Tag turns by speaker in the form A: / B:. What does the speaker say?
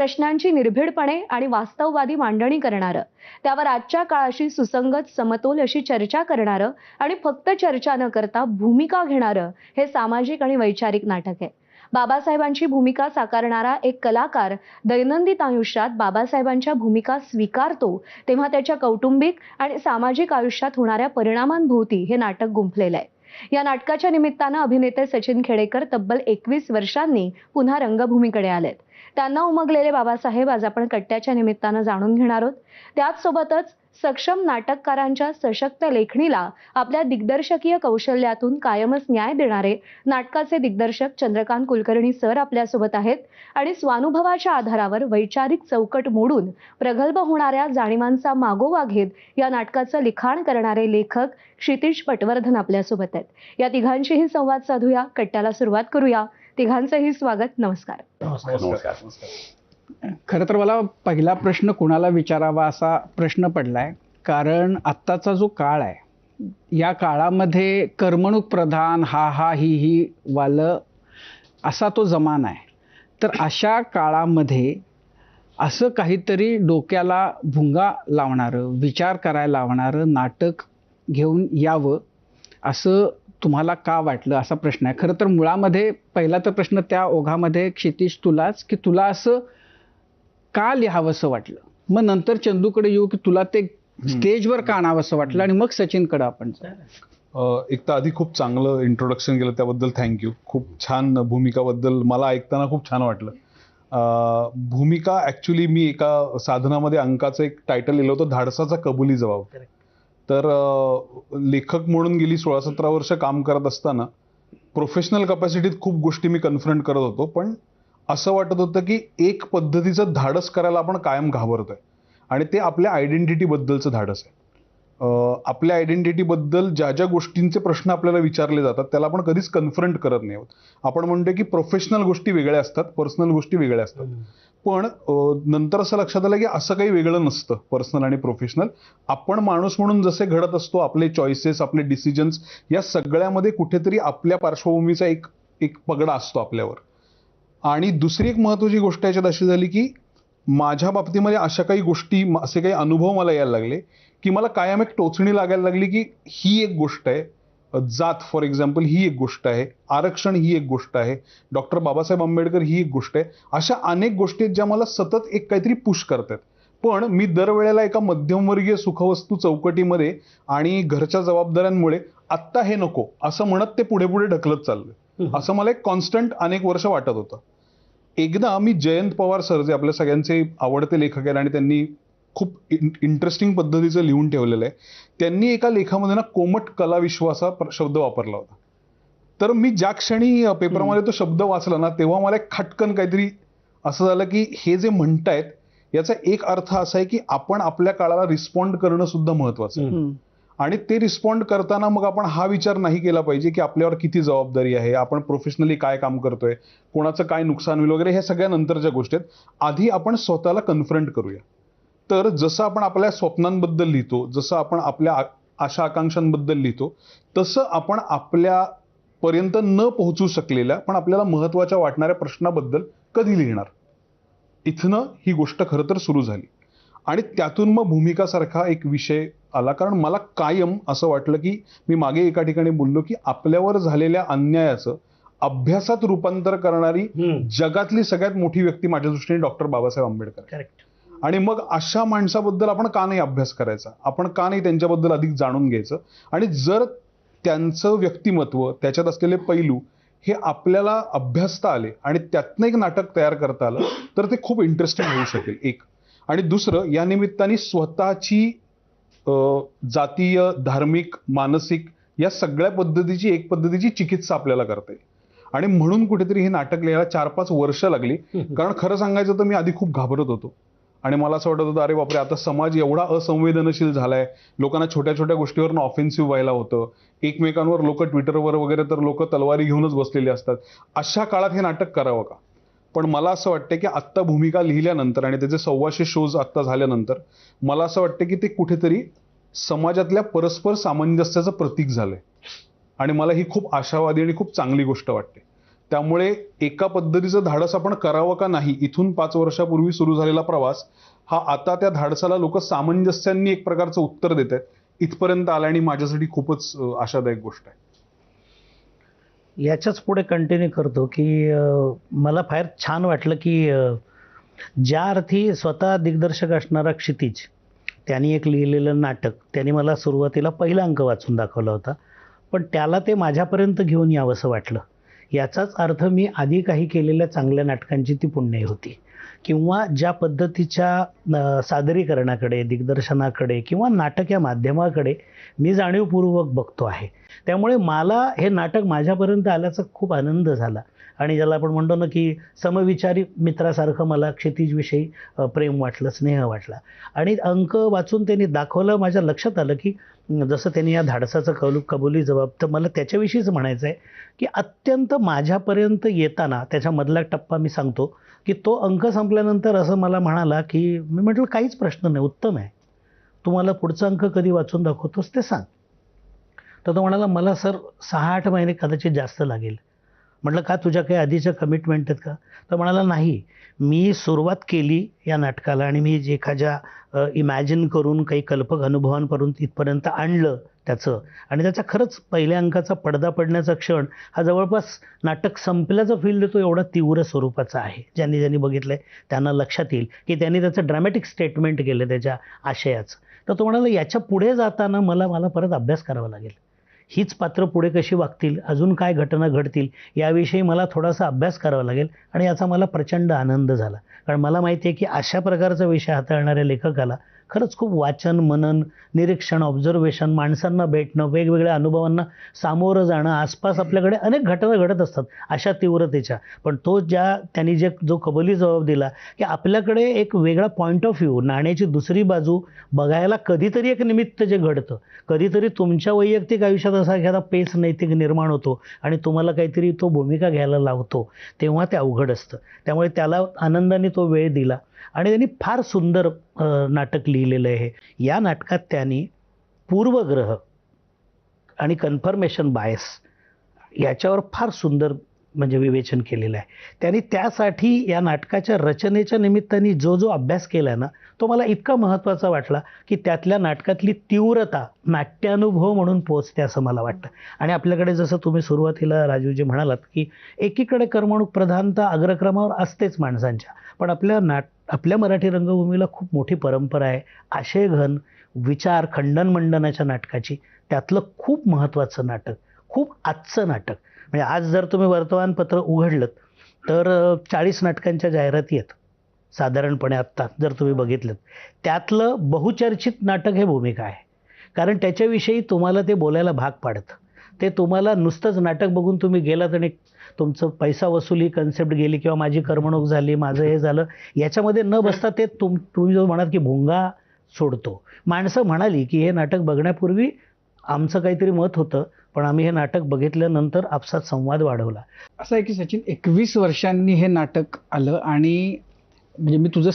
A: प्रश्नांची निर्भीडपणे आणि वास्तववादी मांडणी करणारं, त्यावर आजच्या काळाशी सुसंगत समतोल अशी चर्चा करणारं आणि फक्त चर्चा न करता भूमिका घेणारं हे सामाजिक आणि वैचारिक नाटक आहे. बाबासाहेबांची भूमिका साकारणारा एक कलाकार दैनंदिन आयुष्यात बाबासाहेबांच्या भूमिका स्वीकारतो तेव्हा त्याच्या कौटुंबिक आणि सामाजिक आयुष्यात होणाऱ्या परिणामांभोवती हे नाटक गुंफलेलं आहे. या नाटकाच्या निमित्तानं अभिनेते सचिन खेडेकर तब्बल 21 वर्षांनी पुन्हा रंगभूमीकडे आलेत. त्यांना उमगलेले बाबासाहेब आज आपण कट्ट्याच्या निमित्तानं जाणून घेणार आहोत. त्याचसोबतच सक्षम नाटककारांच्या सशक्त लेखणीला आपल्या दिग्दर्शकीय कौशल्यातून कायमच न्याय देणारे नाटकाचे दिग्दर्शक चंद्रकांत कुलकर्णी सर आपल्यासोबत आहेत आणि स्वानुभवाच्या आधारावर वैचारिक चौकट मोडून प्रगल्भ होणाऱ्या जाणीवांचा मागोवा घेत या नाटकाचं लिखाण करणारे लेखक क्षितिज पटवर्धन आपल्यासोबत आहेत. या तिघांशीही संवाद साधूया. कट्ट्याला सुरुवात करूया. तिघांचंही स्वागत. नमस्कार.
B: खरं तर मला पहिला प्रश्न कुणाला विचारावा असा प्रश्न पडलाय, कारण आत्ताचा जो काळ आहे या काळामध्ये करमणूक प्रधान हा हा ही वालं असा तो जमाना आहे. तर अशा काळामध्ये असं काहीतरी डोक्याला भुंगा लावणारं, विचार करायला लावणारं नाटक घेऊन यावं असं तुम्हाला का वाटलं असा प्रश्न आहे. खरं तर मुळामध्ये पहिला तर प्रश्न त्या ओघामध्ये क्षितिज तुलाच, की तुला असं का लिहावंसं वाटलं, मग नंतर चंदूकडे येऊ की तुला ते स्टेजवर का आणावंसं वाटलं, आणि मग सचिनकडे आपण.
C: एक तर आधी खूप चांगलं इंट्रोडक्शन केलं त्याबद्दल थँक्यू. खूप छान भूमिकाबद्दल मला ऐकताना खूप छान वाटलं. भूमिका ॲक्च्युली मी एका साधनामध्ये अंकाचं एक टायटल लिहिलं होतं, धाडसाचा कबुली जबाब. तर लेखक म्हणून गेली 16-17 वर्ष काम करत असताना प्रोफेशनल कपॅसिटीत खूप गोष्टी मी कन्फ्रंट करत होतो, पण असं वाटत होतं की एक पद्धतीचं धाडस करायला आपण कायम घाबरतोय, आणि ते आपल्या आयडेंटिटीबद्दलचं धाडस आहे. आपल्या आयडेंटिटीबद्दल ज्या ज्या गोष्टींचे प्रश्न आपल्याला विचारले जातात त्याला आपण कधीच कन्फ्रंट करत नाही आहोत. आपण म्हणतो की प्रोफेशनल गोष्टी वेगळ्या असतात, पर्सनल गोष्टी वेगळ्या असतात. पण नंतर असं लक्षात आलं की असं काही वेगळं नसतं पर्सनल आणि प्रोफेशनल. आपण माणूस म्हणून जसे घडत असतो, आपले चॉईसेस, आपले डिसिजन्स या सगळ्यामध्ये कुठेतरी आपल्या पार्श्वभूमीचा एक पगडा असतो आपल्यावर. आणि दुसरी एक महत्त्वाची गोष्ट याच्यात अशी झाली की माझ्या बाबतीमध्ये अशा काही गोष्टी, असे काही अनुभव मला यायला लागले की मला कायम एक टोचणी लागायला लागली की ही एक गोष्ट आहे, जात फॉर एक्झाम्पल ही एक गोष्ट आहे, आरक्षण ही एक गोष्ट आहे, डॉक्टर बाबासाहेब आंबेडकर ही एक गोष्ट आहे. अशा अनेक गोष्टी आहेत ज्या मला सतत एक काहीतरी पुश करतात. पण मी दरवेळेला एका मध्यमवर्गीय सुखवस्तू चौकटीमध्ये आणि घरच्या जबाबदाऱ्यांमुळे आत्ता हे नको असं म्हणत ते पुढे पुढे ढकलत चाललंय, असं मला एक कॉन्स्टंट अनेक वर्ष वाटत होतं. एकदा मी जयंत पवार सर, जे आपल्या सगळ्यांचे आवडते लेखक आहेत आणि त्यांनी खूप इंटरेस्टिंग पद्धतीचं लिहून ठेवलेलं आहे, त्यांनी एका लेखामध्ये ना कोमट कला विश्वासा शब्द वापरला होता. तर मी ज्या क्षणी पेपरमध्ये तो शब्द वाचला ना, तेव्हा मला एक खटकन काहीतरी असं झालं की हे जे म्हणतायत याचा एक अर्थ असा आहे की आपण आपल्या काळाला रिस्पॉन्ड करणं सुद्धा महत्वाचं आहे. आणि ते रिस्पॉन्ड करताना मग आपण हा विचार नाही केला पाहिजे की आपल्यावर किती जबाबदारी आहे, आपण प्रोफेशनली काय काम करतोय, कोणाचं काय नुकसान होईल वगैरे, हे सगळ्या नंतरच्या गोष्टी आहेत. आधी आपण स्वतःला कन्फ्रंट करूया. तर जसं आपण आपल्या स्वप्नांबद्दल लिहितो, जसं आपण आपल्या आशा आकांक्षांबद्दल लिहितो, तसं आपण आपल्यापर्यंत न पोहोचू शकलेल्या पण आपल्याला महत्त्वाच्या वाटणाऱ्या प्रश्नाबद्दल कधी लिहिणार, इथनं ही गोष्ट खरं तर सुरू झाली. आणि त्यातून मग भूमिकासारखा एक विषय आला. कारण मला कायम असं वाटलं की मी मागे एका ठिकाणी बोललो की आपल्यावर झालेल्या अन्यायाचं अभ्यासात रूपांतर करणारी जगातली सगळ्यात मोठी व्यक्ती माझ्या दृष्टीने डॉक्टर बाबासाहेब आंबेडकर. आणि मग अशा माणसाबद्दल आपण का नाही अभ्यास करायचा, आपण का नाही त्यांच्याबद्दल अधिक जाणून घ्यायचं, आणि जर त्यांचं व्यक्तिमत्व, त्याच्यात असलेले पैलू हे आपल्याला अभ्यासता आले आणि त्यातनं एक नाटक तयार करता आलं तर ते खूप इंटरेस्टिंग होऊ शकेल. एक. आणि दुसरं, या निमित्ताने स्वतःची जातीय, धार्मिक, मानसिक या सगळ्या पद्धतीची एक पद्धतीची चिकित्सा आपल्याला करता येईल. आणि म्हणून कुठेतरी हे नाटक लिहायला 4-5 वर्ष लागली. कारण खरं सांगायचं तर मी आधी खूप घाबरत होतो आणि मला असं वाटत होतं, अरे बापरे, आता समाज एवढा असंवेदनशील झालाय, लोकांना छोट्या छोट्या गोष्टीवर ऑफेन्सिव्ह व्हायला होतं, एकमेकांवर लोक ट्विटरवर वगैरे तर लोक तलवारी घेऊनच बसलेले असतात, अशा काळात हे नाटक करावं का. पण मला असं वाटतं की आत्ता भूमिका लिहिल्यानंतर आणि त्याचे 125 शोज आत्ता झाल्यानंतर मला असं वाटतं की ते कुठेतरी समाजातल्या परस्पर सामंजस्याचं प्रतीक झालंय. आणि मला ही खूप आशावादी आणि खूप चांगली गोष्ट वाटते. त्यामुळे एका पद्धतीचं धाडस आपण करावं का नाही, इथून 5 वर्षापूर्वी सुरू झालेला प्रवास हा आता त्या धाडसाला लोक सामंजस्यांनी एक प्रकारचं उत्तर देत आहेत, इथपर्यंत आला आणि माझ्यासाठी खूपच आशादायक गोष्ट आहे.
D: याच्याच पुढे कंटिन्यू करतो की मला फार छान वाटलं की ज्या अर्थी स्वतः दिग्दर्शक असणारा क्षितिज त्यांनी एक लिहिलेलं नाटक, त्यांनी मला सुरुवातीला पहिला अंक वाचून दाखवला होता, पण त्याला ते माझ्यापर्यंत घेऊन यावंसं वाटलं. याचाच अर्थ मी आधी काही केलेल्या चांगल्या नाटकांची ती पुण्याई होती, किंवा ज्या पद्धतीच्या सादरीकरणाकडे, दिग्दर्शनाकडे किंवा नाटक या माध्यमाकडे मी जाणीवपूर्वक बघतो आहे. त्यामुळे मला हे नाटक माझ्यापर्यंत आल्याचा खूप आनंद झाला आणि ज्याला आपण म्हणतो ना की समविचारी मित्रासारखं मला क्षितिजविषयी प्रेम वाटलं, स्नेह वाटला. आणि अंक वाचून त्यांनी दाखवलं, माझ्या लक्षात आलं की जसं त्यांनी या धाडसाचं कबुली जबाब, तर मला त्याच्याविषयीच म्हणायचं आहे की अत्यंत माझ्यापर्यंत येताना त्याच्यामधला टप्पा मी सांगतो की तो अंक संपल्यानंतर असं मला म्हणाला की मी म्हटलं काहीच प्रश्न नाही, उत्तम आहे, तुम्हाला पुढचा अंक कधी वाचून दाखवतोस ते सांग. तर तो म्हणाला मला सर 6-8 महिने कदाचित जास्त लागेल. म्हटलं का, तुझ्या काही आधीच्या कमिटमेंट आहेत का? तर म्हणाला नाही, मी सुरुवात केली या नाटकाला आणि मी जे एखाद्या इमॅजिन करून काही कल्पक अनुभवांपर्यंत इथपर्यंत आणलं त्याचं, आणि त्याचा खरंच पहिल्या अंकाचा पडदा पडण्याचा क्षण हा जवळपास नाटक संपल्याचा फील देतो एवढा तीव्र स्वरूपाचा आहे. ज्यांनी बघितलं आहे त्यांना लक्षात येईल की त्यांनी त्याचं ड्रॅमॅटिक स्टेटमेंट केलं त्याच्या आशयाचं. तर तो म्हणाला याच्या पुढे जाताना मला परत अभ्यास करावा लागेल, हीच पात्र पुढे कशी वागतील, अजून काय घटना घडतील याविषयी मला थोडासा अभ्यास करावा लागेल. आणि याचा मला प्रचंड आनंद झाला, कारण मला माहिती आहे की अशा प्रकारचा विषय हाताळणाऱ्या लेखकाला खरंच खूप वाचन, मनन, निरीक्षण, ऑब्झर्वेशन, माणसांना भेटणं, वेगवेगळ्या अनुभवांना सामोरं जाणं, आसपास आपल्याकडे अनेक घटना घडत असतात अशा तीव्रतेच्या. पण त्यांनी जो कबुली जबाब दिला की आपल्याकडे एक वेगळा पॉईंट ऑफ व्ह्यू, नाण्याची दुसरी बाजू बघायला कधीतरी एक निमित्त जे घडतं, कधीतरी तुमच्या वैयक्तिक आयुष्यात असा एखादा पेच नैतिक निर्माण होतो आणि तुम्हाला काहीतरी तो भूमिका घ्यायला लावतो, तेव्हा ते अवघड असतं. त्यामुळे त्याला आनंदाने तो वेळ दिला आणि त्यांनी फार सुंदर नाटक लिहिलेलं आहे. या नाटकात त्यांनी पूर्वग्रह आणि कन्फर्मेशन बायस याच्यावर फार सुंदर म्हणजे विवेचन केलेलं आहे. त्यांनी त्यासाठी या नाटकाच्या रचनेच्या निमित्ताने जो अभ्यास केला ना, तो मला इतका महत्त्वाचा वाटला की त्यातल्या नाटकातली तीव्रता नाट्यानुभव म्हणून पोचते असं मला वाटतं. आणि आपल्याकडे जसं तुम्ही सुरुवातीला राजूजी म्हणालात की एकीकडे करमणूक प्रधानता अग्रक्रमावर असतेच माणसांच्या, पण आपल्या मराठी रंगभूमीला खूप मोठी परंपरा आहे आशयघन विचार खंडन मंडनाच्या नाटकाची. त्यातलं खूप महत्त्वाचं नाटक, खूप आजचं नाटक, म्हणजे आज जर तुम्ही वर्तमानपत्र उघडलं तर 40 नाटकांच्या जाहिराती आहेत साधारणपणे आत्ता जर तुम्ही बघितलं. त्यातलं बहुचर्चित नाटक हे भूमिका आहे, कारण त्याच्याविषयी तुम्हाला ते बोलायला भाग पाडतं. ते तुम्हाला नुसतंच नाटक बघून तुम्ही गेलात आणि तुमचं पैसा वसुली कन्सेप्ट गेली किंवा माझी करमणूक झाली, माझं हे झालं, याच्यामध्ये न बसता ते तुम्ही जो म्हणाल की भुंगा सोडतो. माणसं म्हणाली की हे नाटक बघण्यापूर्वी आमचं काहीतरी मत होतं, पण आम्ही हे नाटक बघितल्यानंतर आपसात संवाद वाढवला.
B: असं आहे की सचिन 21 वर्षांनी हे नाटक आलं आणि म्हणजे मी तुझं